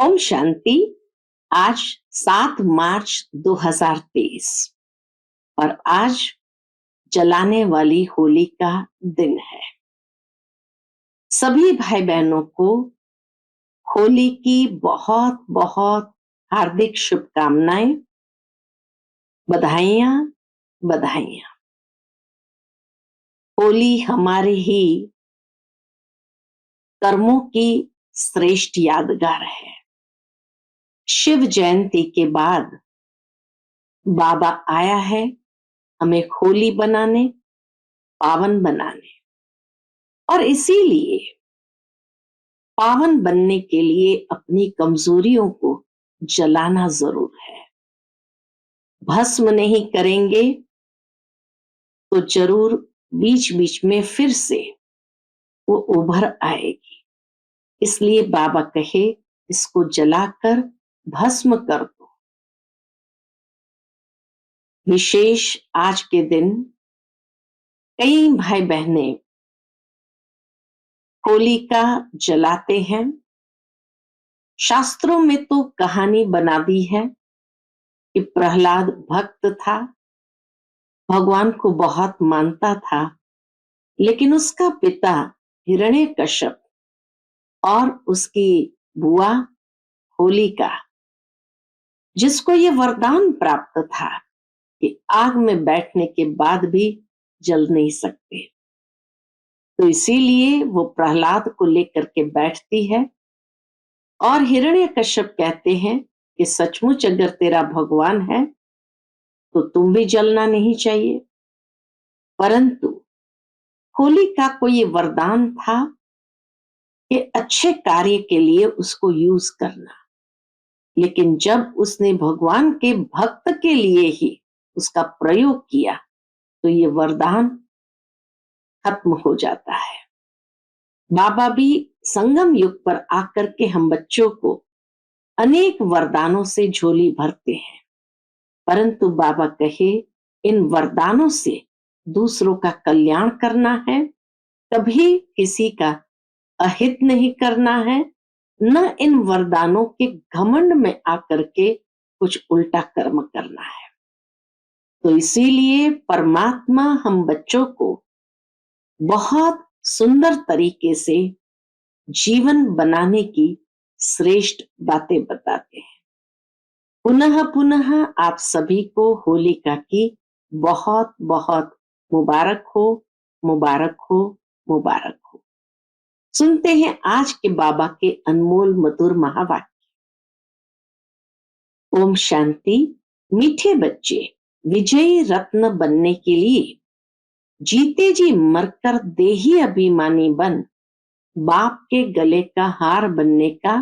ओम शांति। आज 7 मार्च 2023 और आज जलाने वाली होली का दिन है। सभी भाई बहनों को होली की बहुत बहुत हार्दिक शुभकामनाएं, बधाइयां बधाइयां। होली हमारे ही कर्मों की श्रेष्ठ यादगार है। शिव जयंती के बाद बाबा आया है हमें होली बनाने, पावन बनाने, और इसीलिए पावन बनने के लिए अपनी कमजोरियों को जलाना जरूर है। भस्म नहीं करेंगे तो जरूर बीच बीच में फिर से वो उभर आएगी। इसलिए बाबा कहे इसको जलाकर भस्म कर दो। विशेष आज के दिन कई भाई बहनें होलिका जलाते हैं। शास्त्रों में तो कहानी बना दी है कि प्रहलाद भक्त था, भगवान को बहुत मानता था, लेकिन उसका पिता हिरण्यकश्यप और उसकी बुआ होलिका, जिसको ये वरदान प्राप्त था कि आग में बैठने के बाद भी जल नहीं सकते, तो इसीलिए वो प्रहलाद को लेकर के बैठती है और हिरण्यकश्यप कहते हैं कि सचमुच अगर तेरा भगवान है तो तुम भी जलना नहीं चाहिए। परंतु होलिका को ये वरदान था कि अच्छे कार्य के लिए उसको यूज करना, लेकिन जब उसने भगवान के भक्त के लिए ही उसका प्रयोग किया तो ये वरदान खत्म हो जाता है। बाबा भी संगम युग पर आकर के हम बच्चों को अनेक वरदानों से झोली भरते हैं, परंतु बाबा कहे इन वरदानों से दूसरों का कल्याण करना है, कभी किसी का अहित नहीं करना है, न इन वरदानों के घमंड में आकर के कुछ उल्टा कर्म करना है। तो इसीलिए परमात्मा हम बच्चों को बहुत सुंदर तरीके से जीवन बनाने की श्रेष्ठ बातें बताते हैं। पुनः पुनः आप सभी को होलिका की बहुत बहुत मुबारक हो, मुबारक हो, मुबारक हो। सुनते हैं आज के बाबा के अनमोल मधुर महावाक्य। ओम शांति। मीठे बच्चे, विजयी रत्न बनने के लिए जीते जी मरकर देही अभिमानी बन बाप के गले का हार बनने का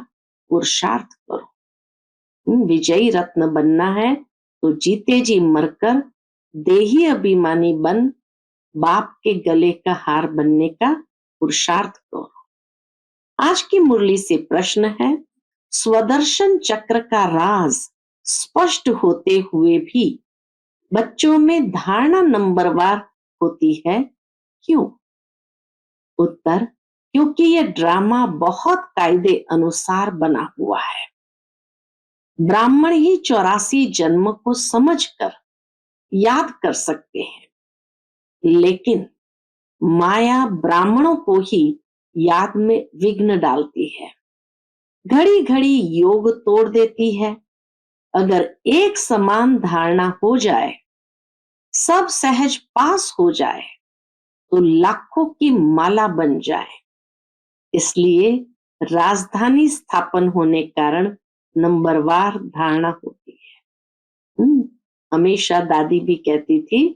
पुरुषार्थ करो। विजयी रत्न बनना है तो जीते जी मरकर देही अभिमानी बन बाप के गले का हार बनने का पुरुषार्थ करो। आज की मुरली से प्रश्न है, स्वदर्शन चक्र का राज स्पष्ट होते हुए भी बच्चों में धारणा नंबरवार होती है, क्यों? उत्तर, क्योंकि यह ड्रामा बहुत कायदे अनुसार बना हुआ है। ब्राह्मण ही 84 जन्म को समझकर याद कर सकते हैं, लेकिन माया ब्राह्मणों को ही याद में विघ्न डालती है। घड़ी घड़ी योग तोड़ देती है। अगर एक समान धारणा हो जाए, सब सहज पास हो जाए, तो लाखों की माला बन जाए। इसलिए राजधानी स्थापन होने कारण नंबरवार धारणा होती है। हमेशा दादी भी कहती थी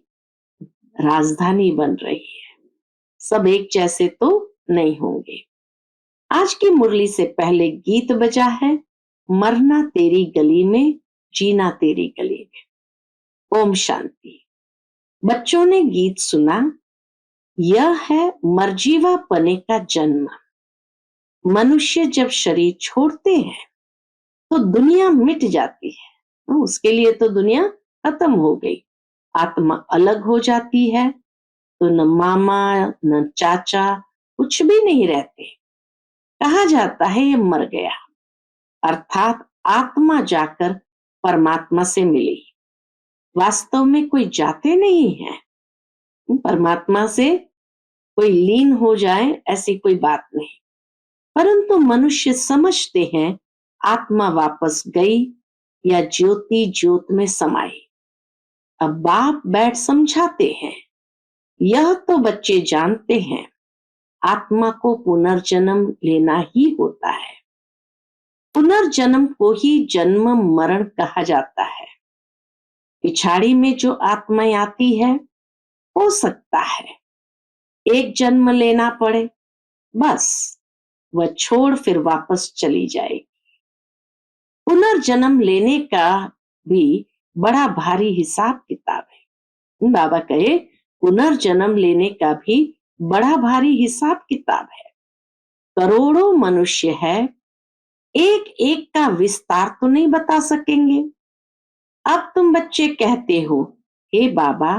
राजधानी बन रही है, सब एक जैसे तो नहीं होंगे। आज की मुरली से पहले गीत बजा है, मरना तेरी गली में, जीना तेरी गली में। ओम शांति। बच्चों ने गीत सुना, यह है मरजीवा पने का जन्म। मनुष्य जब शरीर छोड़ते हैं तो दुनिया मिट जाती है, उसके लिए तो दुनिया खत्म हो गई। आत्मा अलग हो जाती है तो न मामा न चाचा कुछ भी नहीं रहते। कहा जाता है ये मर गया। अर्थात आत्मा जाकर परमात्मा से मिली। वास्तव में कोई जाते नहीं है, परमात्मा से कोई लीन हो जाए ऐसी कोई बात नहीं, परंतु मनुष्य समझते हैं आत्मा वापस गई या ज्योति ज्योत में समाई। अब बाप बैठ समझाते हैं, यह तो बच्चे जानते हैं आत्मा को पुनर्जन्म लेना ही होता है। पुनर्जन्म को ही जन्म मरण कहा जाता है। पिछाड़ी में जो आत्माएं आती है, हो सकता है एक जन्म लेना पड़े, बस वह छोड़ फिर वापस चली जाएगी। पुनर्जन्म लेने का भी बड़ा भारी हिसाब किताब है। बाबा कहे पुनर्जन्म लेने का भी बड़ा भारी हिसाब किताब है। करोड़ों मनुष्य है, एक एक का विस्तार तो नहीं बता सकेंगे। अब तुम बच्चे कहते हो, हे बाबा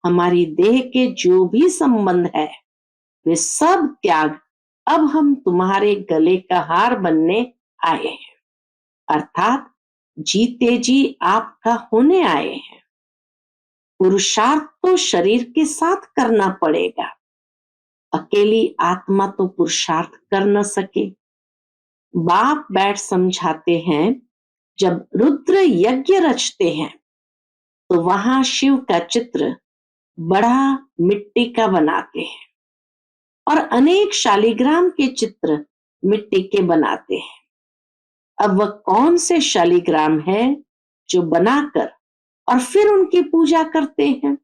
हमारी देह के जो भी संबंध है वे सब त्याग, अब हम तुम्हारे गले का हार बनने आए हैं, अर्थात जीते जी आपका होने आए हैं। पुरुषार्थ तो शरीर के साथ करना पड़ेगा, अकेली आत्मा तो पुरुषार्थ कर न सके। बाप बैठ समझाते हैं, जब रुद्र यज्ञ रचते हैं तो वहां शिव का चित्र बड़ा मिट्टी का बनाते हैं और अनेक शालिग्राम के चित्र मिट्टी के बनाते हैं। अब वह कौन से शालिग्राम है जो बनाकर और फिर उनकी पूजा करते हैं?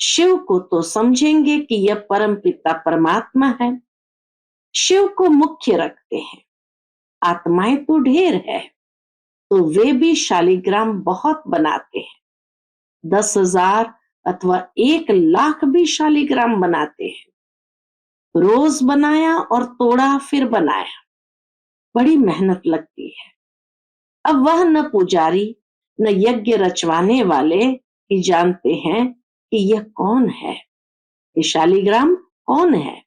शिव को तो समझेंगे कि यह परम पिता परमात्मा है, शिव को मुख्य रखते हैं। आत्माएं तो ढेर है, तो वे भी शालिग्राम बहुत बनाते हैं, 10,000 अथवा 1,00,000 भी शालिग्राम बनाते हैं। रोज बनाया और तोड़ा फिर बनाया, बड़ी मेहनत लगती है। अब वह न पुजारी न यज्ञ रचवाने वाले ही जानते हैं कि यह कौन है, ये शालिग्राम कौन है।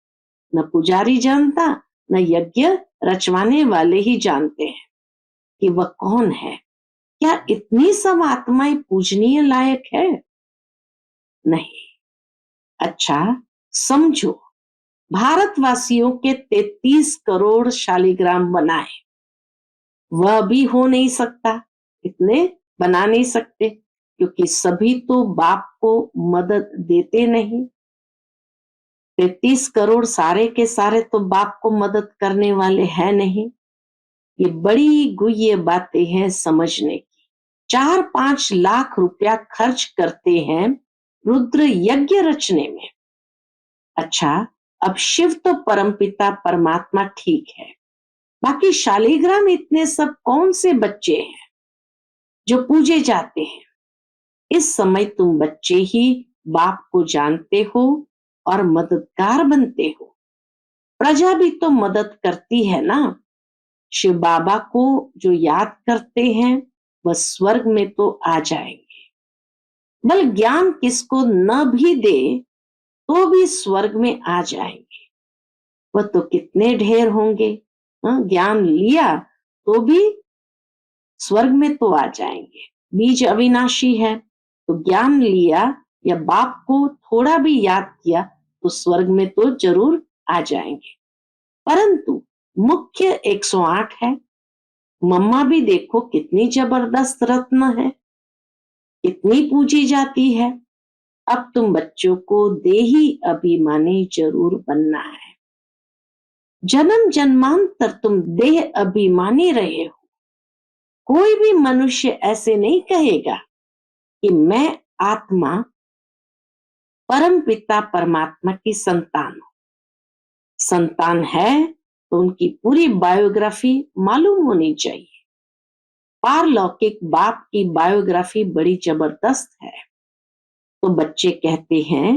न पुजारी जानता, न यज्ञ रचवाने वाले ही जानते हैं कि वह कौन है। क्या इतनी सब आत्माएं पूजनीय लायक है? नहीं। अच्छा समझो, भारतवासियों के 33 करोड़ शालिग्राम बनाए, वह भी हो नहीं सकता, इतने बना नहीं सकते, क्योंकि सभी तो बाप को मदद देते नहीं। 33 करोड़ सारे के सारे तो बाप को मदद करने वाले हैं नहीं। ये बड़ी गुह्य बातें हैं समझने की। 4-5 लाख रुपया खर्च करते हैं रुद्र यज्ञ रचने में। अच्छा, अब शिव तो परमपिता परमात्मा ठीक है, बाकी शालिग्राम इतने सब कौन से बच्चे हैं जो पूजे जाते हैं? इस समय तुम बच्चे ही बाप को जानते हो और मददगार बनते हो। प्रजा भी तो मदद करती है ना। शिव बाबा को जो याद करते हैं वह स्वर्ग में तो आ जाएंगे। बल ज्ञान किसको न भी दे तो भी स्वर्ग में आ जाएंगे। वह तो कितने ढेर होंगे। ज्ञान लिया तो भी स्वर्ग में तो आ जाएंगे। बीज अविनाशी है, तो ज्ञान लिया या बाप को थोड़ा भी याद किया तो स्वर्ग में तो जरूर आ जाएंगे। परंतु मुख्य 108 है। मम्मा भी देखो कितनी जबरदस्त रत्न है, कितनी पूजी जाती है। अब तुम बच्चों को देही अभिमानी जरूर बनना है। जन्म जन्मांतर तुम देह अभिमानी रहे हो। कोई भी मनुष्य ऐसे नहीं कहेगा कि मैं आत्मा परम पिता परमात्मा की संतान हूं। संतान है तो उनकी पूरी बायोग्राफी मालूम होनी चाहिए। पारलौकिक बाप की बायोग्राफी बड़ी जबरदस्त है। तो बच्चे कहते हैं,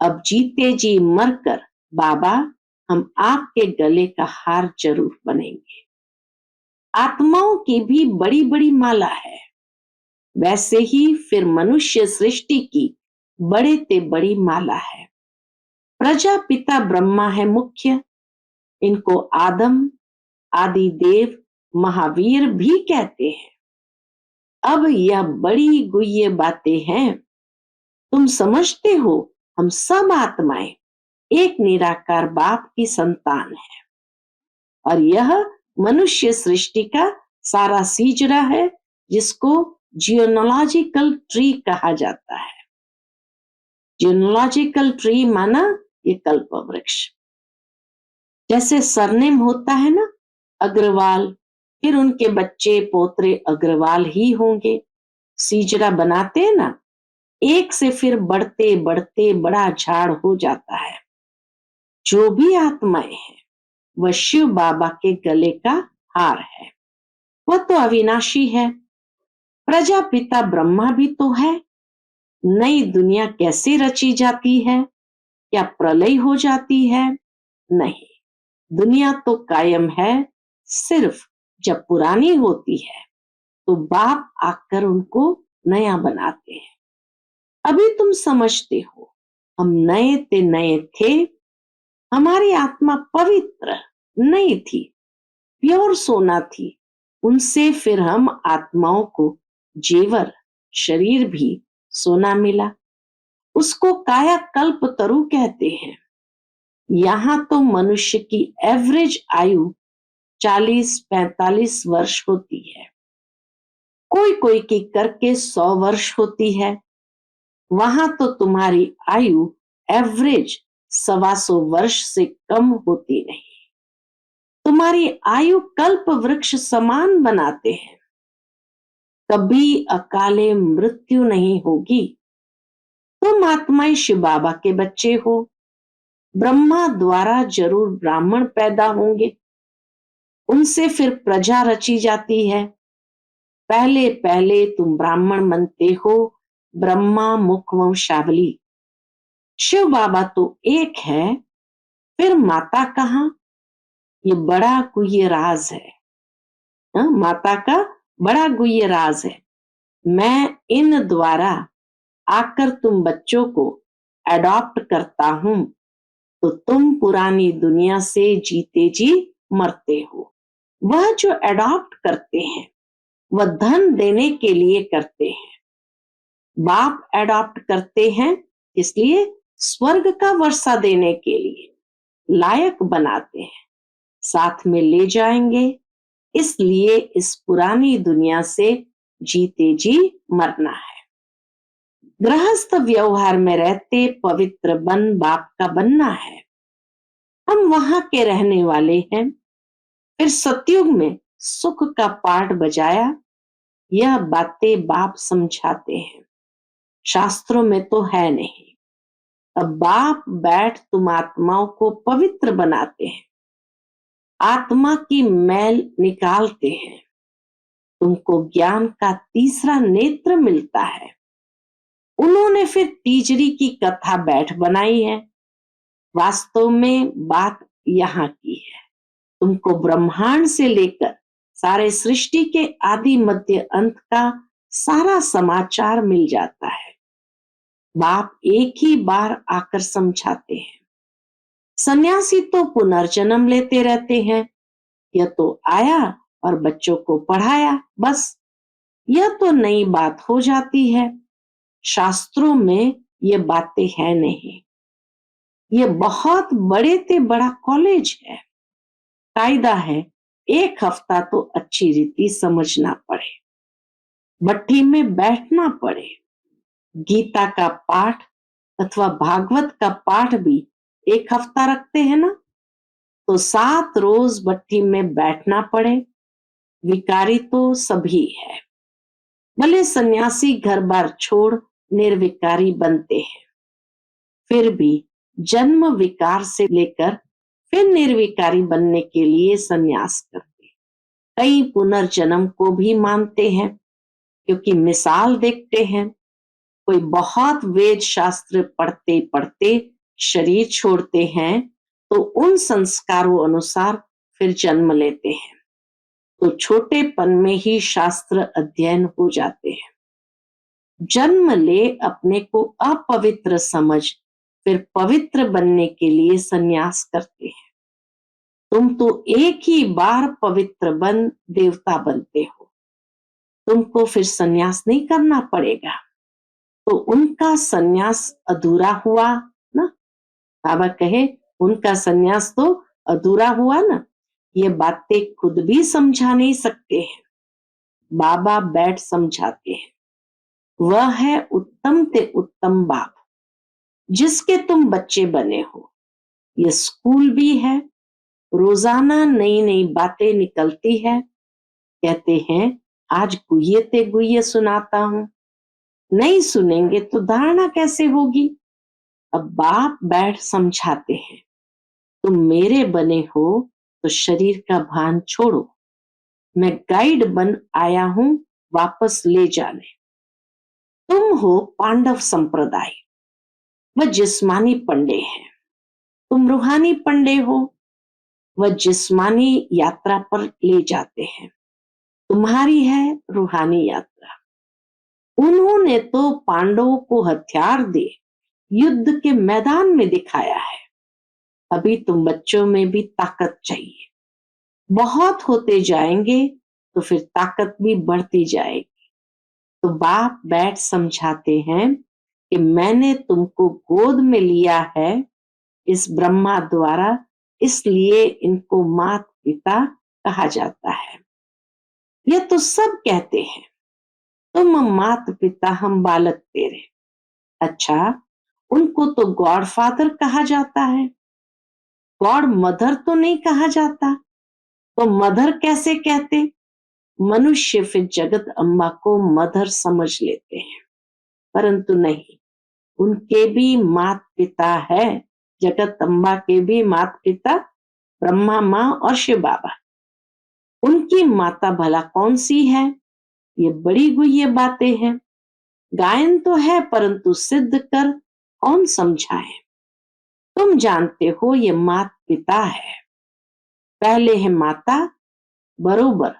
अब जीते जी मरकर बाबा हम आपके गले का हार जरूर बनेंगे। आत्माओं की भी बड़ी बड़ी माला है, वैसे ही फिर मनुष्य सृष्टि की बड़े ते बड़ी माला है। प्रजापिता ब्रह्मा है मुख्य, इनको आदम आदि देव महावीर भी कहते हैं, अब यह बड़ी गुह्य बातें हैं। तुम समझते हो, हम सब आत्माएं एक निराकार बाप की संतान है, और यह मनुष्य सृष्टि का सारा सीजरा है, जिसको जियोनोलॉजिकल ट्री कहा जाता है। जियोनोलॉजिकल ट्री माना ये कल्प वृक्ष। जैसे सरनेम होता है ना, अग्रवाल, फिर उनके बच्चे पोतरे अग्रवाल ही होंगे। सीजरा बनाते हैं ना, एक से फिर बढ़ते बढ़ते बड़ा झाड़ हो जाता है। जो भी आत्माएं हैं, वह शिव बाबा के गले का हार है। वह तो अविनाशी है। प्रजापिता ब्रह्मा भी तो है। नई दुनिया कैसे रची जाती है? क्या प्रलय हो जाती है? नहीं, दुनिया तो कायम है। सिर्फ जब पुरानी होती है तो बाप आकर उनको नया बनाते हैं। अभी तुम समझते हो, हम नए थे। हमारी आत्मा पवित्र नहीं थी, प्योर सोना थी। उनसे फिर हम आत्माओं को जेवर, शरीर भी सोना मिला। उसको काया कल्प तरु कहते हैं। यहाँ तो मनुष्य की एवरेज आयु 40-45 वर्ष होती है। कोई कोई की करके 100 वर्ष होती है। वहां तो तुम्हारी आयु एवरेज 125 वर्ष से कम होती नहीं। तुम्हारी आयु कल्प वृक्ष समान बनाते हैं। कभी अकाले मृत्यु नहीं होगी। तुम आत्माएं शिव बाबा के बच्चे हो। ब्रह्मा द्वारा जरूर ब्राह्मण पैदा होंगे, उनसे फिर प्रजा रची जाती है। पहले पहले तुम ब्राह्मण बनते हो, ब्रह्मा मुख वंशावली। शिव बाबा तो एक है, फिर माता कहाँ? ये बड़ा गुह्य राज है। माता का बड़ा गुह्य राज है। मैं इन द्वारा आकर तुम बच्चों को अडॉप्ट करता हूं, तो तुम पुरानी दुनिया से जीते जी मरते हो। वह जो अडॉप्ट करते हैं, वह धन देने के लिए करते हैं। बाप अडॉप्ट करते हैं इसलिए स्वर्ग का वर्षा देने के लिए, लायक बनाते हैं, साथ में ले जाएंगे। इसलिए इस पुरानी दुनिया से जीते जी मरना है। गृहस्थ व्यवहार में रहते पवित्र बन बाप का बनना है। हम वहां के रहने वाले हैं। फिर सतयुग में सुख का पाठ बजाया। यह बातें बाप समझाते हैं, शास्त्रों में तो है नहीं। अब बाप बैठ तुम आत्माओं को पवित्र बनाते हैं, आत्मा की मैल निकालते हैं। तुमको ज्ञान का तीसरा नेत्र मिलता है। उन्होंने फिर तीजरी की कथा बैठ बनाई है। वास्तव में बात यहाँ की है। तुमको ब्रह्मांड से लेकर सारे सृष्टि के आदि मध्य अंत का सारा समाचार मिल जाता है। बाप एक ही बार आकर समझाते हैं। सन्यासी तो पुनर्जन्म लेते रहते हैं। यह तो आया और बच्चों को पढ़ाया, बस। यह तो नई बात हो जाती है। शास्त्रों में ये बातें है नहीं। ये बहुत बड़े ते बड़ा कॉलेज है। कायदा है, एक हफ्ता तो अच्छी रीति समझना पड़े, भट्टी में बैठना पड़े। गीता का पाठ अथवा भागवत का पाठ भी एक हफ्ता रखते हैं ना, तो 7 रोज भट्टी में बैठना पड़े। विकारी तो सभी है। भले सन्यासी घर बार छोड़ निर्विकारी बनते हैं, फिर भी जन्म विकार से लेकर फिर निर्विकारी बनने के लिए संन्यास करते। कई पुनर्जन्म को भी मानते हैं, क्योंकि मिसाल देखते हैं। कोई बहुत वेद शास्त्र पढ़ते पढ़ते शरीर छोड़ते हैं, तो उन संस्कारों अनुसार फिर जन्म लेते हैं। तो छोटेपन में ही शास्त्र अध्ययन हो जाते हैं। जन्म ले अपने को अपवित्र समझ फिर पवित्र बनने के लिए संन्यास करते हैं। तुम तो एक ही बार पवित्र बन देवता बनते हो, तुमको फिर संन्यास नहीं करना पड़ेगा। तो उनका संन्यास अधूरा हुआ ना। बाबा कहे उनका संन्यास तो अधूरा हुआ ना। ये बातें खुद भी समझा नहीं सकते हैं, बाबा बैठ समझाते हैं। वह है उत्तम ते उत्तम बाप, जिसके तुम बच्चे बने हो। ये स्कूल भी है, रोजाना नई नई बातें निकलती है। कहते हैं आज गुह्ये ते गुह्ये सुनाता हूं, नहीं सुनेंगे तो धारणा कैसे होगी। अब बाप बैठ समझाते हैं, तुम मेरे बने हो तो शरीर का भान छोड़ो, मैं गाइड बन आया हूं वापस ले जाने। तुम हो पांडव संप्रदाय, वह जिस्मानी पंडे हैं, तुम रूहानी पंडे हो, वह जिस्मानी यात्रा पर ले जाते हैं। तुम्हारी है रूहानी यात्रा। उन्होंने तो पांडवों को हथियार दे युद्ध के मैदान में दिखाया है। अभी तुम बच्चों में भी ताकत चाहिए, बहुत होते जाएंगे तो फिर ताकत भी बढ़ती जाएगी। तो बाप बैठ समझाते हैं कि मैंने तुमको गोद में लिया है इस ब्रह्मा द्वारा, इसलिए इनको माता पिता कहा जाता है। यह तो सब कहते हैं तुम माता पिता हम बालक तेरे। अच्छा, उनको तो गॉड फादर कहा जाता है, गॉड मदर तो नहीं कहा जाता। तो मदर कैसे कहते। मनुष्य फिर जगत अम्बा को मदर समझ लेते हैं, परंतु नहीं, उनके भी माता पिता है। जगत अम्बा के भी माता पिता ब्रह्मा माँ और शिव बाबा। उनकी माता भला कौन सी है, ये बड़ी गुह्य बातें हैं। गायन तो है परंतु सिद्ध कर कौन समझाए। तुम जानते हो ये माता पिता है, पहले है माता, बरोबर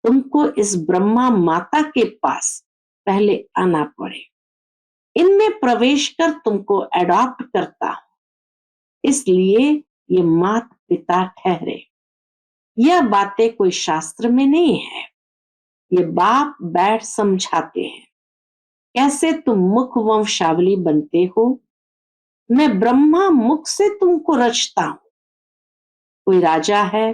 तुमको इस ब्रह्मा माता के पास पहले आना पड़े। इनमें प्रवेश कर तुमको एडॉप्ट करता हूं, इसलिए ये माता पिता ठहरे। यह बातें कोई शास्त्र में नहीं है, ये बाप बैठ समझाते हैं। कैसे तुम मुख वंशावली बनते हो, मैं ब्रह्मा मुख से तुमको रचता हूं। कोई राजा है,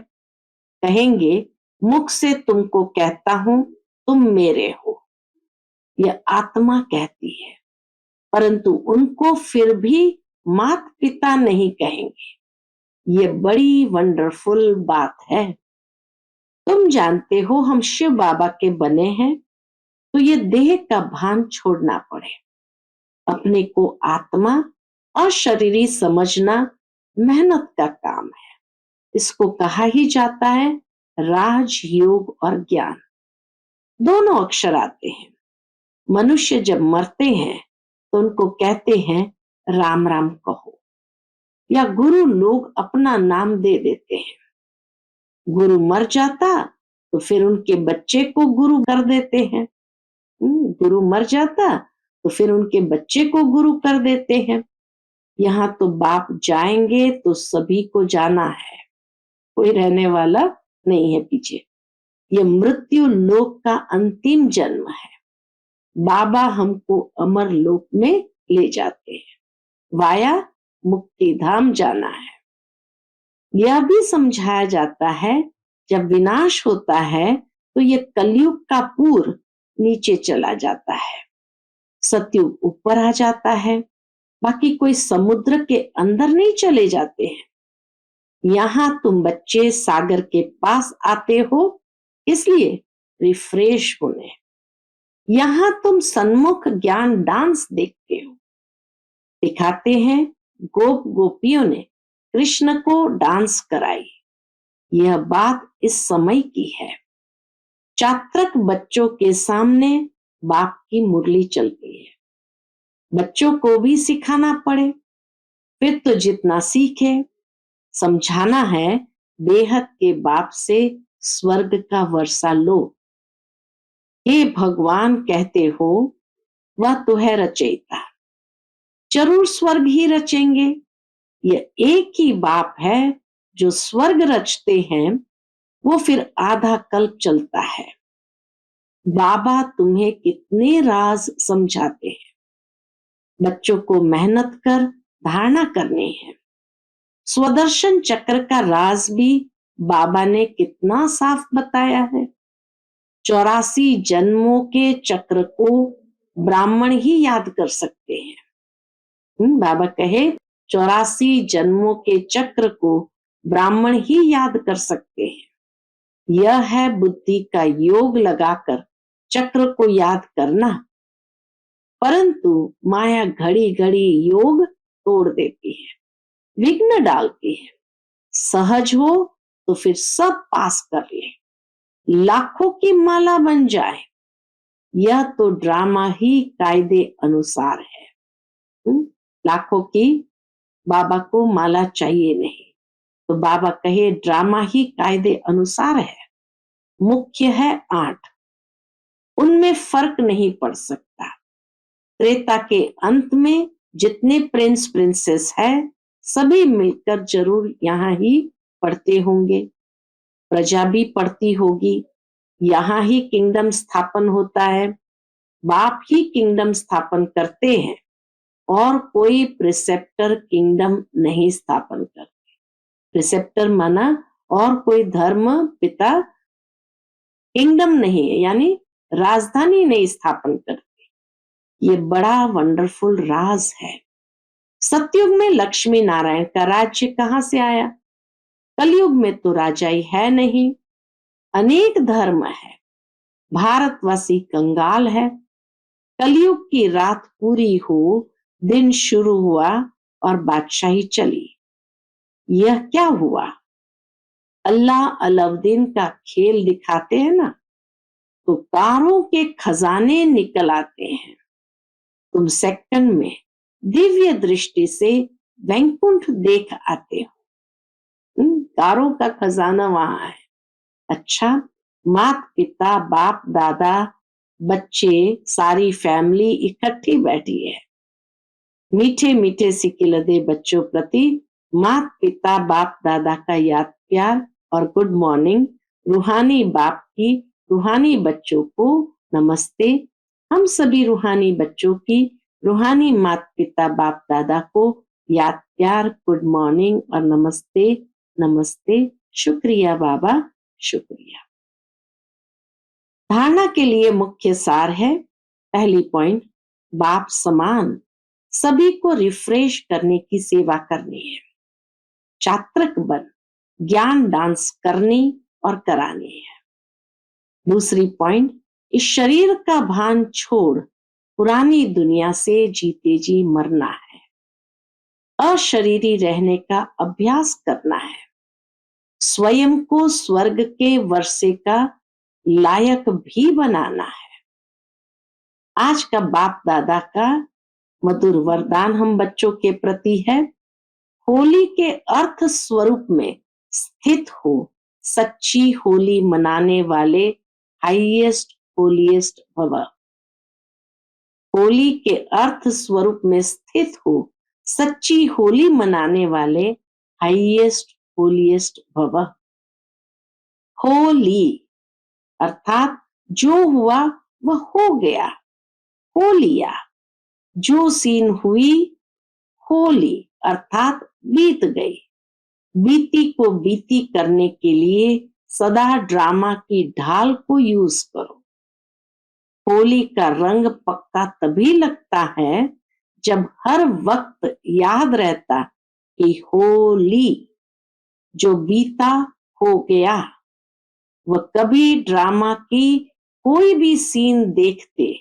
कहेंगे मुख से तुमको कहता हूं तुम मेरे हो, यह आत्मा कहती है, परंतु उनको फिर भी माता पिता नहीं कहेंगे। ये बड़ी वंडरफुल बात है। तुम जानते हो हम शिव बाबा के बने हैं, तो ये देह का भान छोड़ना पड़े। अपने को आत्मा और शरीरी समझना मेहनत का काम है। इसको कहा ही जाता है राज योग और ज्ञान। दोनों अक्षर आते हैं। मनुष्य जब मरते हैं तो उनको कहते हैं राम राम कहो, या गुरु लोग अपना नाम दे देते हैं। गुरु मर जाता तो फिर उनके बच्चे को गुरु कर देते हैं। गुरु मर जाता तो फिर उनके बच्चे को गुरु कर देते हैं। यहाँ तो बाप जाएंगे तो सभी को जाना है, कोई रहने वाला नहीं है पीछे। ये मृत्यु लोक का अंतिम जन्म है। बाबा हमको अमर लोक में ले जाते हैं, वाया मुक्ति धाम जाना है। यह भी समझाया जाता है जब विनाश होता है तो ये कलयुग का पूर नीचे चला जाता है, सतयुग ऊपर आ जाता है। बाकी कोई समुद्र के अंदर नहीं चले जाते हैं। यहाँ तुम बच्चे सागर के पास आते हो, इसलिए रिफ्रेश होने। यहाँ तुम सन्मुख ज्ञान डांस देखते हो, दिखाते हैं गोप गोपियों ने कृष्ण को डांस कराई। यह बात इस समय की है। चात्रक बच्चों के सामने बाप की मुरली चलती है। बच्चों को भी सिखाना पड़े, फिर तो जितना सीखे। समझाना है बेहद के बाप से स्वर्ग का वर्षा लो। हे भगवान कहते हो वह तो है रचयिता, जरूर स्वर्ग ही रचेंगे। यह एक ही बाप है जो स्वर्ग रचते हैं वो फिर आधा कल्प चलता है। बाबा तुम्हें कितने राज समझाते हैं। बच्चों को मेहनत कर धारणा करनी है। स्वदर्शन चक्र का राज भी बाबा ने कितना साफ बताया है। 84 जन्मों के चक्र को ब्राह्मण ही याद कर सकते हैं। बाबा कहे 84 जन्मों के चक्र को ब्राह्मण ही याद कर सकते हैं। यह है बुद्धि का योग लगाकर चक्र को याद करना। परंतु माया घड़ी घड़ी योग तोड़ देती है, विघ्न डालती है। सहज हो तो फिर सब पास कर ले, लाखों की माला बन जाए। यह तो ड्रामा ही कायदे अनुसार है। लाखों की बाबा को माला चाहिए नहीं, तो बाबा कहे ड्रामा ही कायदे अनुसार है। मुख्य है 8, उनमें फर्क नहीं पड़ सकता। त्रेता के अंत में जितने प्रिंस प्रिंसेस है सभी मिलकर जरूर यहाँ ही पढ़ते होंगे। प्रजा भी पढ़ती होगी। यहाँ ही किंगडम स्थापन होता है। बाप ही किंगडम स्थापन करते हैं और कोई प्रिसेप्टर किंगडम नहीं स्थापन करते। प्रिसेप्टर माना और कोई धर्म पिता किंगडम नहीं है, यानी राजधानी नहीं स्थापन करते। ये बड़ा वंडरफुल राज है। सतयुग में लक्ष्मी नारायण का राज्य कहाँ से आया? कलयुग में तो राजाई है नहीं, अनेक धर्म है, भारतवासी कंगाल है। कलयुग की रात पूरी हो, दिन शुरू हुआ और बादशाही चली। यह क्या हुआ? अल्लाह अलाउद्दीन का खेल दिखाते हैं ना, तो तारों के खजाने निकल आते हैं। तुम सेकंड में दिव्य दृष्टि से वैकुंठ देख आते हो। तारों का खजाना वहां है। अच्छा, माता पिता बाप दादा बच्चे सारी फैमिली इकट्ठी बैठी है। मीठे मीठे सिकिलदे बच्चों प्रति माता पिता बाप दादा का याद प्यार और गुड मॉर्निंग। रूहानी बाप की रूहानी बच्चों को नमस्ते। हम सभी रूहानी बच्चों की रूहानी माता पिता बाप दादा को याद प्यार गुड मॉर्निंग और नमस्ते नमस्ते। शुक्रिया बाबा, शुक्रिया। धारणा के लिए मुख्य सार है। पहली पॉइंट, बाप समान सभी को रिफ्रेश करने की सेवा करनी है। चात्रक बन ज्ञान डांस करनी और करानी है। दूसरी पॉइंट, इस शरीर का भान छोड़ पुरानी दुनिया से जीते जी मरना है। अशरीरी रहने का अभ्यास करना है। स्वयं को स्वर्ग के वर्षे का लायक भी बनाना है। आज का बाप दादा का मधुर वरदान हम बच्चों के प्रति है। होली के अर्थ स्वरूप में स्थित हो, सच्ची होली मनाने वाले हाईएस्ट होलीएस्ट भव। होली के अर्थ स्वरूप में स्थित हो, सच्ची होली मनाने वाले हाईएस्ट होलीएस्ट भव। होली अर्थात जो हुआ वह हो गया, हो लिया। जो सीन हुई, होली अर्थात बीत गई। बीती को बीती करने के लिए सदा ड्रामा की ढाल को यूज करो। होली का रंग पक्का तभी लगता है जब हर वक्त याद रहता कि होली जो बीता हो गया। वह कभी ड्रामा की कोई भी सीन देखते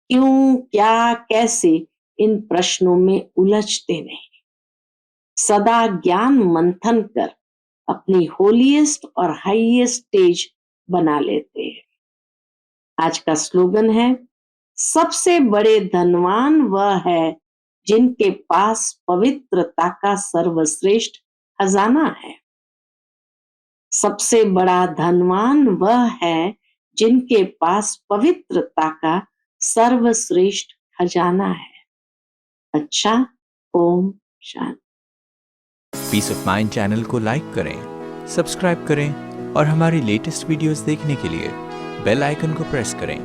क्यों क्या कैसे इन प्रश्नों में उलझते नहीं। सदा ज्ञान मंथन कर अपनी होलीएस्ट और हाईएस्ट स्टेज बना लेते हैं। आज का स्लोगन है, सबसे बड़े धनवान वह है जिनके पास पवित्रता का सर्वश्रेष्ठ खजाना है। सबसे बड़ा धनवान वह है जिनके पास पवित्रता का सर्वश्रेष्ठ खजाना है। अच्छा, Om Shanti. Piece of mind channel को लाइक करें, सब्सक्राइब करें और हमारी लेटेस्ट वीडियोस देखने के लिए बेल आइकन को प्रेस करें।